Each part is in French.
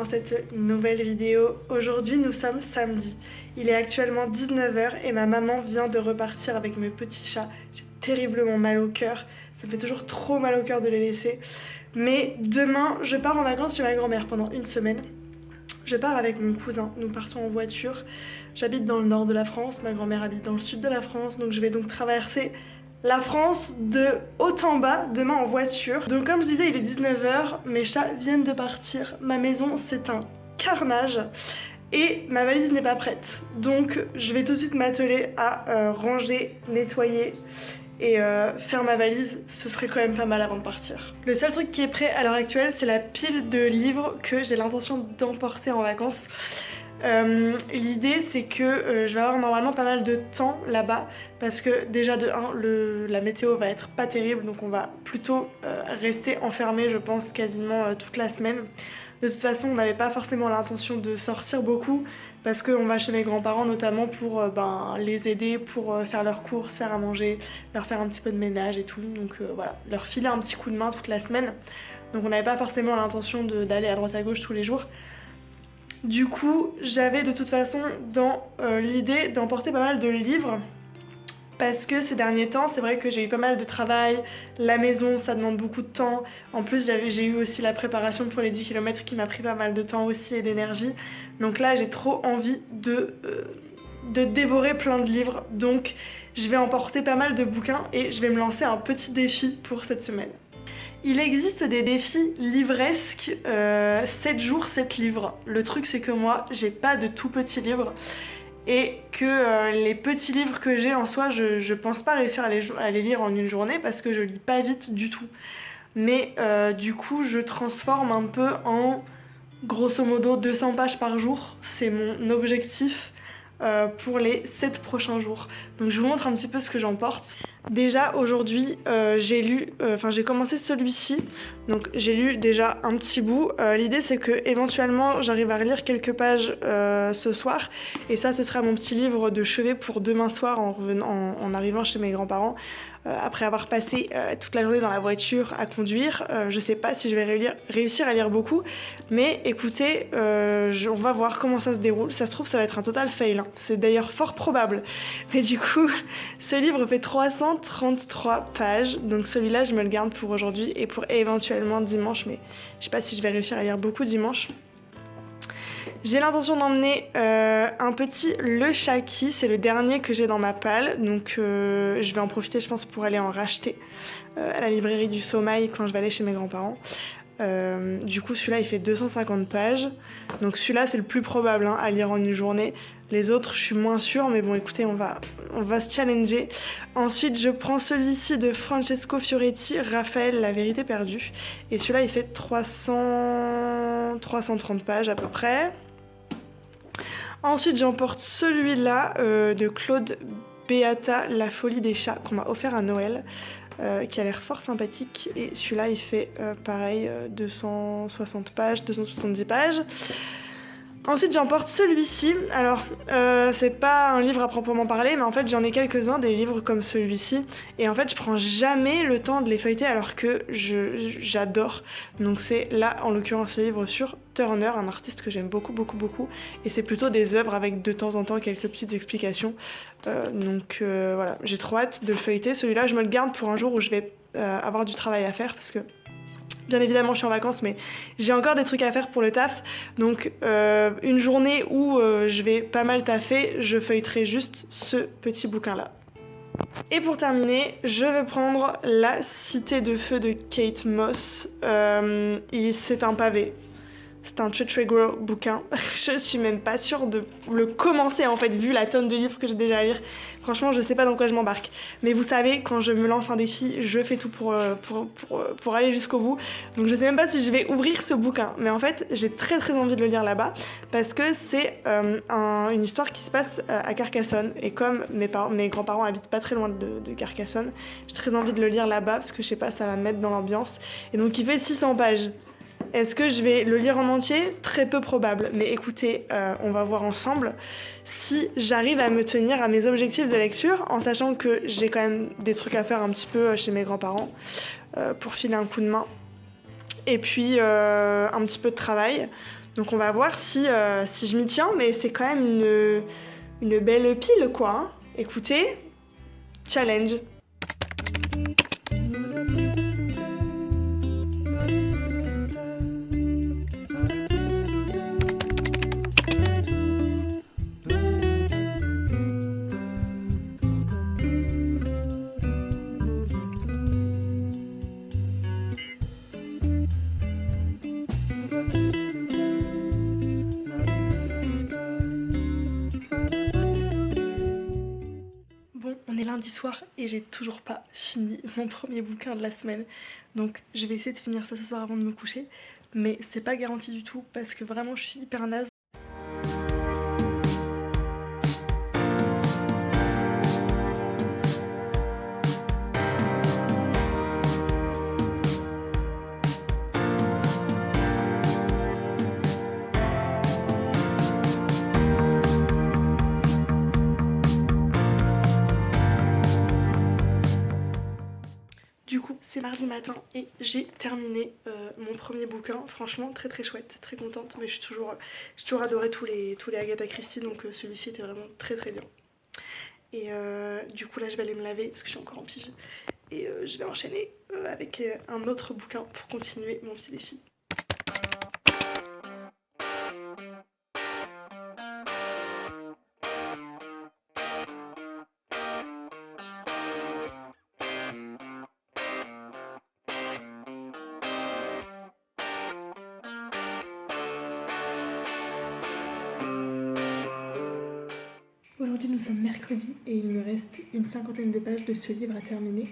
dans cette nouvelle vidéo. Aujourd'hui nous sommes samedi. Il est actuellement 19h et ma maman vient de repartir avec mes petits chats. J'ai terriblement mal au cœur. Ça me fait toujours trop mal au cœur de les laisser. Mais demain je pars en vacances chez ma grand-mère pendant une semaine. Je pars avec mon cousin, nous partons en voiture. J'habite dans le nord de la France, ma grand-mère habite dans le sud de la France. Donc je vais donc traverser la France de haut en bas, demain en voiture. Donc comme je disais, il est 19h, mes chats viennent de partir. Ma maison, c'est un carnage. Et ma valise n'est pas prête. Donc je vais tout de suite m'atteler à ranger, nettoyer et faire ma valise. Ce serait quand même pas mal avant de partir. Le seul truc qui est prêt à l'heure actuelle, c'est la pile de livres que j'ai l'intention d'emporter en vacances. L'idée c'est que je vais avoir normalement pas mal de temps là-bas parce que déjà de 1, la météo va être pas terrible, donc on va plutôt rester enfermé je pense quasiment toute la semaine. De toute façon on n'avait pas forcément l'intention de sortir beaucoup parce qu'on va chez mes grands-parents notamment pour les aider, pour faire leurs courses, faire à manger, leur faire un petit peu de ménage et tout, donc voilà, leur filer un petit coup de main toute la semaine. Donc on n'avait pas forcément l'intention d'aller à droite à gauche tous les jours. Du coup, j'avais de toute façon dans l'idée d'emporter pas mal de livres parce que ces derniers temps, c'est vrai que j'ai eu pas mal de travail, la maison, ça demande beaucoup de temps. En plus, j'ai eu aussi la préparation pour les 10 km qui m'a pris pas mal de temps aussi et d'énergie. Donc là, j'ai trop envie de dévorer plein de livres. Donc, je vais emporter pas mal de bouquins et je vais me lancer un petit défi pour cette semaine. Il existe des défis livresques, 7 jours, 7 livres. Le truc c'est que moi, j'ai pas de tout petits livres et que les petits livres que j'ai en soi, je pense pas réussir à les lire en une journée parce que je lis pas vite du tout. Mais du coup, je transforme un peu en grosso modo 200 pages par jour. C'est mon objectif pour les 7 prochains jours. Donc je vous montre un petit peu ce que j'emporte. Déjà aujourd'hui j'ai commencé celui-ci, donc j'ai lu déjà un petit bout. L'idée c'est que éventuellement j'arrive à relire quelques pages ce soir et ça ce sera mon petit livre de chevet pour demain soir en arrivant chez mes grands-parents. Après avoir passé toute la journée dans la voiture à conduire, je sais pas si je vais réussir à lire beaucoup, mais écoutez, on va voir comment ça se déroule. Ça se trouve ça va être un total fail, hein. C'est d'ailleurs fort probable, mais du coup ce livre fait 333 pages, donc celui-là je me le garde pour aujourd'hui et pour éventuellement dimanche, mais je sais pas si je vais réussir à lire beaucoup dimanche. J'ai l'intention d'emmener un petit Le Chaki, c'est le dernier que j'ai dans ma palle, donc je vais en profiter je pense pour aller en racheter à la librairie du Sommeil quand je vais aller chez mes grands-parents. Du coup celui-là il fait 250 pages, donc celui-là c'est le plus probable à lire en une journée. Les autres je suis moins sûre, mais bon écoutez on va se challenger. Ensuite je prends celui-ci de Francesco Fioretti, Raphaël, La vérité perdue, et celui-là il fait 330 pages à peu près. Ensuite j'emporte celui-là de Claude Beata, La folie des chats, qu'on m'a offert à Noël, qui a l'air fort sympathique, et celui-là il fait pareil 260 pages, 270 pages. Ensuite j'emporte celui-ci, alors c'est pas un livre à proprement parler, mais en fait j'en ai quelques-uns des livres comme celui-ci, et en fait je prends jamais le temps de les feuilleter alors que j'adore. Donc c'est là en l'occurrence ce livre sur Turner, un artiste que j'aime beaucoup, et c'est plutôt des œuvres avec de temps en temps quelques petites explications. Voilà, j'ai trop hâte de le feuilleter. Celui-là je me le garde pour un jour où je vais avoir du travail à faire parce que bien évidemment je suis en vacances mais j'ai encore des trucs à faire pour le taf, donc une journée où je vais pas mal taffer, je feuilleterai juste ce petit bouquin là. Et pour terminer, je vais prendre La Cité de Feu de Kate Moss. C'est un pavé. C'est un très gros bouquin. Je suis même pas sûre de le commencer en fait, vu la tonne de livres que j'ai déjà à lire. Franchement, je sais pas dans quoi je m'embarque. Mais vous savez, quand je me lance un défi, je fais tout pour aller jusqu'au bout. Donc je sais même pas si je vais ouvrir ce bouquin. Mais en fait, j'ai très envie de le lire là-bas. Parce que c'est une histoire qui se passe à Carcassonne. Et comme mes grands-parents habitent pas très loin de Carcassonne, j'ai très envie de le lire là-bas. Parce que je sais pas, ça va me mettre dans l'ambiance. Et donc il fait 600 pages. Est-ce que je vais le lire en entier? Très peu probable. Mais écoutez, on va voir ensemble si j'arrive à me tenir à mes objectifs de lecture, en sachant que j'ai quand même des trucs à faire un petit peu chez mes grands-parents pour filer un coup de main. Et puis un petit peu de travail. Donc on va voir si je m'y tiens, mais c'est quand même une belle pile quoi. Hein. Écoutez, challenge. Bon, on est lundi soir et j'ai toujours pas fini mon premier bouquin de la semaine. Donc je vais essayer de finir ça ce soir avant de me coucher. Mais c'est pas garanti du tout parce que vraiment je suis hyper naze. Du coup, c'est mardi matin et j'ai terminé mon premier bouquin. Franchement, très très chouette, très contente. Mais j'ai toujours adoré tous les Agatha Christie, donc celui-ci était vraiment très très bien. Et du coup, là, je vais aller me laver parce que je suis encore en pige. Et je vais enchaîner avec un autre bouquin pour continuer mon petit défi. Aujourd'hui nous sommes mercredi et il me reste une cinquantaine de pages de ce livre à terminer.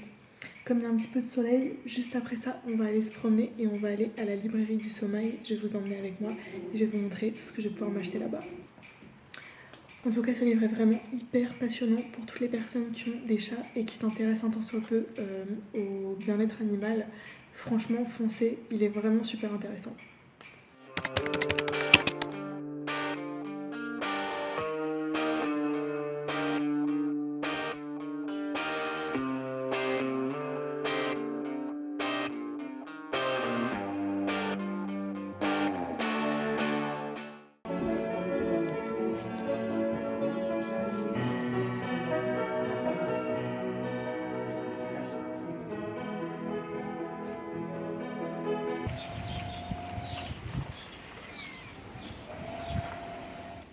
Comme il y a un petit peu de soleil, juste après ça on va aller se promener et on va aller à la librairie du sommeil. Je vais vous emmener avec moi et je vais vous montrer tout ce que je vais pouvoir m'acheter là-bas. En tout cas ce livre est vraiment hyper passionnant pour toutes les personnes qui ont des chats et qui s'intéressent un tant soit peu au bien-être animal. Franchement foncez, il est vraiment super intéressant.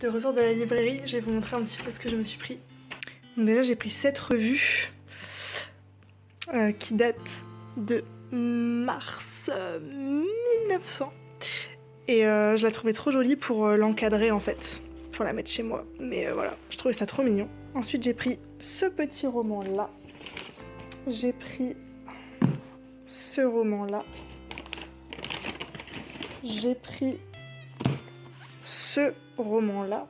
De retour de la librairie, je vais vous montrer un petit peu ce que je me suis pris. Donc déjà j'ai pris cette revue qui date de mars 1900 et je la trouvais trop jolie pour l'encadrer en fait, pour la mettre chez moi. Mais voilà, je trouvais ça trop mignon. Ensuite j'ai pris ce petit roman là. J'ai pris ce roman là. J'ai pris ce roman là.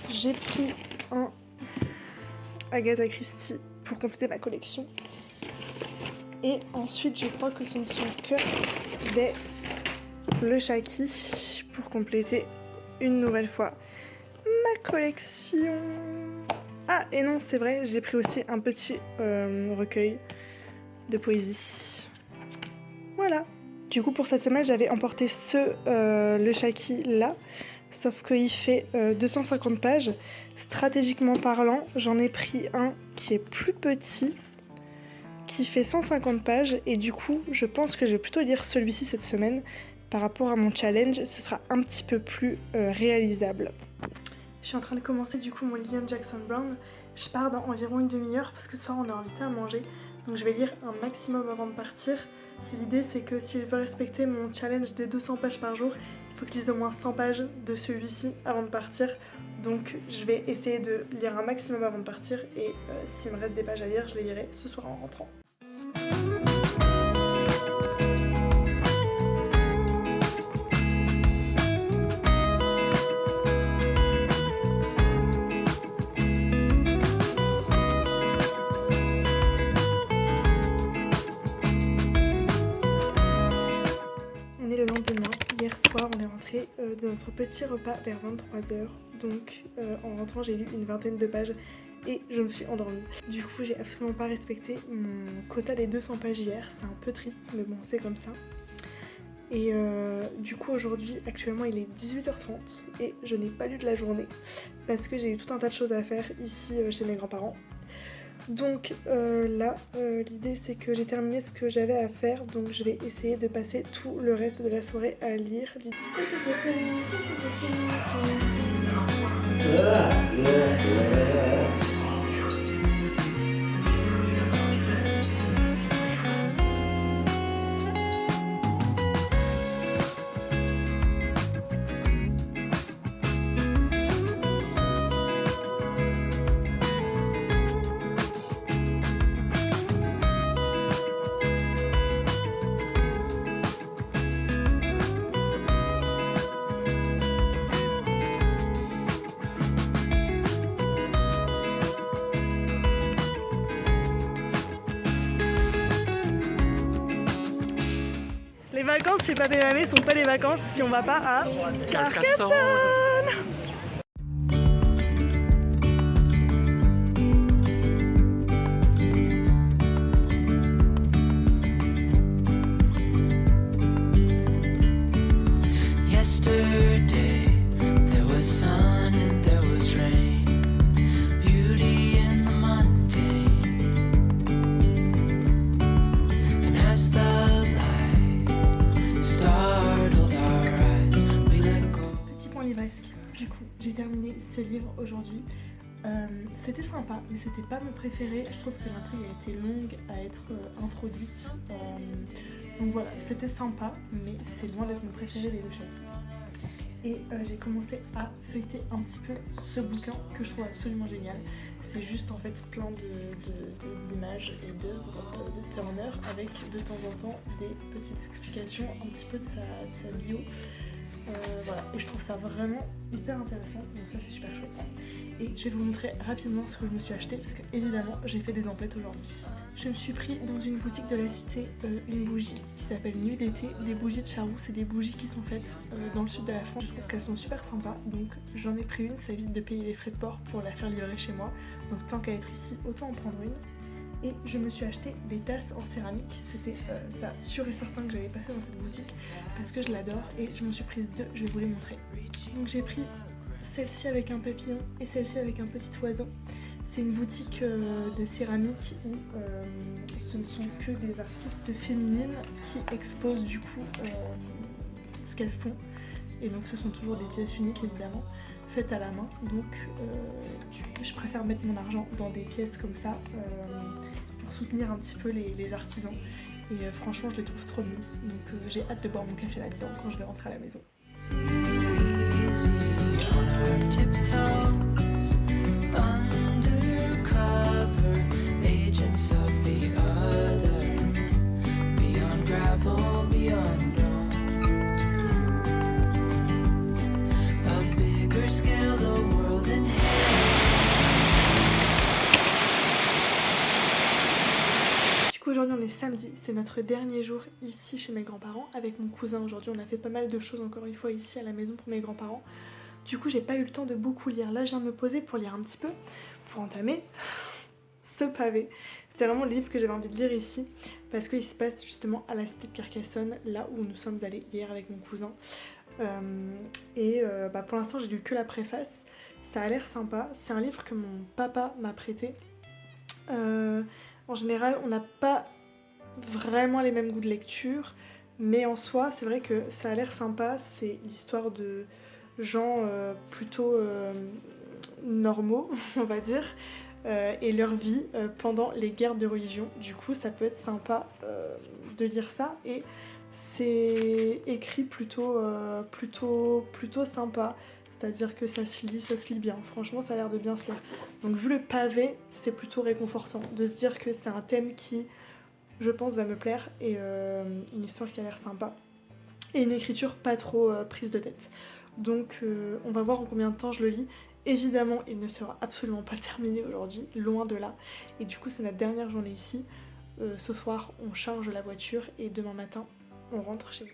J'ai pris un Agatha Christie pour compléter ma collection. Et ensuite je crois que ce ne sont que des Le Chaki pour compléter une nouvelle fois ma collection. Ah et non c'est vrai, j'ai pris aussi un petit recueil de poésie. Voilà. Du coup pour cette semaine j'avais emporté Le Chaki là, sauf qu'il fait 250 pages. Stratégiquement parlant, j'en ai pris un qui est plus petit, qui fait 150 pages et du coup je pense que je vais plutôt lire celui-ci cette semaine. Par rapport à mon challenge, ce sera un petit peu plus réalisable. Je suis en train de commencer du coup mon Lillian Jackson Brown. Je pars dans environ une demi-heure parce que ce soir on est invité à manger. Donc je vais lire un maximum avant de partir. L'idée c'est que si je veux respecter mon challenge des 200 pages par jour, il faut que je lise au moins 100 pages de celui-ci avant de partir. Donc je vais essayer de lire un maximum avant de partir et s'il me reste des pages à lire, je les lirai ce soir en rentrant. Hier soir, on est rentré de notre petit repas vers 23h. Donc en rentrant, j'ai lu une vingtaine de pages et je me suis endormie. Du coup, j'ai absolument pas respecté mon quota des 200 pages hier. C'est un peu triste, mais bon, c'est comme ça. Et du coup aujourd'hui actuellement il est 18h30 et je n'ai pas lu de la journée parce que j'ai eu tout un tas de choses à faire ici chez mes grands-parents. Donc là l'idée c'est que j'ai terminé ce que j'avais à faire, donc je vais essayer de passer tout le reste de la soirée à lire. Les vacances chez Papa et Mamé sont pas les vacances si on va pas à Carcassonne. Yesterday there was sun and there was rain, beauty in the mundane, and as the light startled our eyes, we let go. Petit point livresque, du coup j'ai terminé ce livre aujourd'hui. C'était sympa, mais c'était pas mon préféré. Je trouve que l'intrigue a été longue à être introduite. Donc voilà, c'était sympa, mais c'est loin d'être mon préféré des deux choses. Et j'ai commencé à feuilleter un petit peu ce bouquin que je trouve absolument génial. C'est juste en fait plein d'images et d'œuvres de Turner avec de temps en temps des petites explications un petit peu de sa bio. Voilà, et je trouve ça vraiment hyper intéressant, donc ça c'est super chouette. Et je vais vous montrer rapidement ce que je me suis acheté, parce que évidemment j'ai fait des emplettes aujourd'hui. Je me suis pris dans une boutique de la cité une bougie qui s'appelle Nuit d'été, des bougies de Charroux. C'est des bougies qui sont faites dans le sud de la France, je trouve qu'elles sont super sympas, donc j'en ai pris une, ça évite de payer les frais de port pour la faire livrer chez moi, donc tant qu'à être ici, autant en prendre une. Et je me suis acheté des tasses en céramique, c'était ça sûr et certain que j'allais passer dans cette boutique parce que je l'adore, et je m'en suis prise deux, je vais vous les montrer. Donc j'ai pris celle-ci avec un papillon et celle-ci avec un petit oiseau. C'est une boutique de céramique où ce ne sont que des artistes féminines qui exposent du coup ce qu'elles font, et donc ce sont toujours des pièces uniques évidemment, faites à la main, donc je préfère mettre mon argent dans des pièces comme ça pour soutenir un petit peu les artisans, et franchement je les trouve trop mises, donc j'ai hâte de boire mon café là-dedans quand je vais rentrer à la maison. Easy on our tiptoes, undercover agents of the other, beyond gravel, beyond dawn, a bigger scale, the world in Aujourd'hui on est samedi, c'est notre dernier jour ici chez mes grands-parents avec mon cousin. Aujourd'hui on a fait pas mal de choses encore une fois ici à la maison pour mes grands-parents. Du coup j'ai pas eu le temps de beaucoup lire. Là je viens de me poser pour lire un petit peu, pour entamer ce pavé. C'était vraiment le livre que j'avais envie de lire ici parce qu'il se passe justement à la cité de Carcassonne, là où nous sommes allés hier avec mon cousin. Pour l'instant j'ai lu que la préface, ça a l'air sympa. C'est un livre que mon papa m'a prêté. En général, on n'a pas vraiment les mêmes goûts de lecture, mais en soi, c'est vrai que ça a l'air sympa. C'est l'histoire de gens plutôt normaux, on va dire, et leur vie pendant les guerres de religion. Du coup, ça peut être sympa de lire ça, et c'est écrit plutôt sympa. C'est-à-dire que ça se lit bien. Franchement, ça a l'air de bien se lire. Donc vu le pavé, c'est plutôt réconfortant de se dire que c'est un thème qui, je pense, va me plaire, et une histoire qui a l'air sympa. Et une écriture pas trop prise de tête. Donc on va voir en combien de temps je le lis. Évidemment, il ne sera absolument pas terminé aujourd'hui, loin de là. Et du coup, c'est notre dernière journée ici. Ce soir, on charge la voiture et demain matin, on rentre chez nous.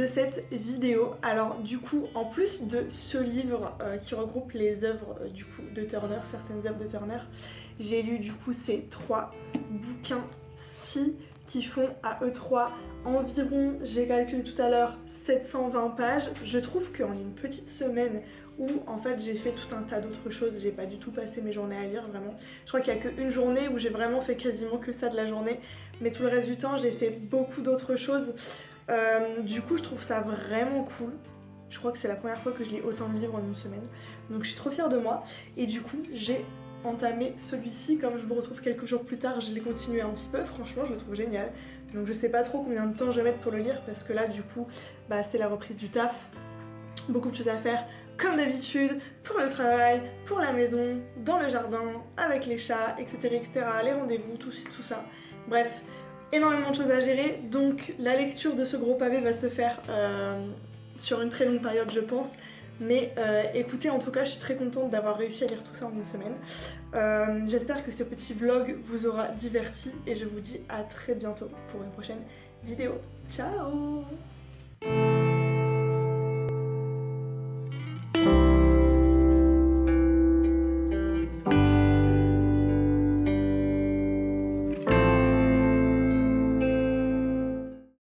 cette vidéo. Alors du coup, en plus de ce livre qui regroupe les œuvres du coup de Turner, certaines œuvres de Turner, j'ai lu du coup ces 3 bouquins-ci qui font à eux 3 environ, j'ai calculé tout à l'heure, 720 pages. Je trouve qu'en une petite semaine où en fait j'ai fait tout un tas d'autres choses, j'ai pas du tout passé mes journées à lire vraiment. Je crois qu'il y a qu'une journée où j'ai vraiment fait quasiment que ça de la journée, mais tout le reste du temps j'ai fait beaucoup d'autres choses. Du coup je trouve ça vraiment cool. Je crois que c'est la première fois que je lis autant de livres en une semaine, donc je suis trop fière de moi. Et du coup j'ai entamé celui-ci, comme je vous retrouve quelques jours plus tard, je l'ai continué un petit peu, franchement je le trouve génial. Donc je sais pas trop combien de temps je vais mettre pour le lire parce que là du coup bah, c'est la reprise du taf, beaucoup de choses à faire comme d'habitude, pour le travail, pour la maison, dans le jardin, avec les chats, etc. etc. les rendez-vous, tout ça. Bref, énormément de choses à gérer, donc la lecture de ce gros pavé va se faire sur une très longue période je pense. Mais écoutez, en tout cas, je suis très contente d'avoir réussi à lire tout ça en une semaine. J'espère que ce petit vlog vous aura diverti et je vous dis à très bientôt pour une prochaine vidéo. Ciao!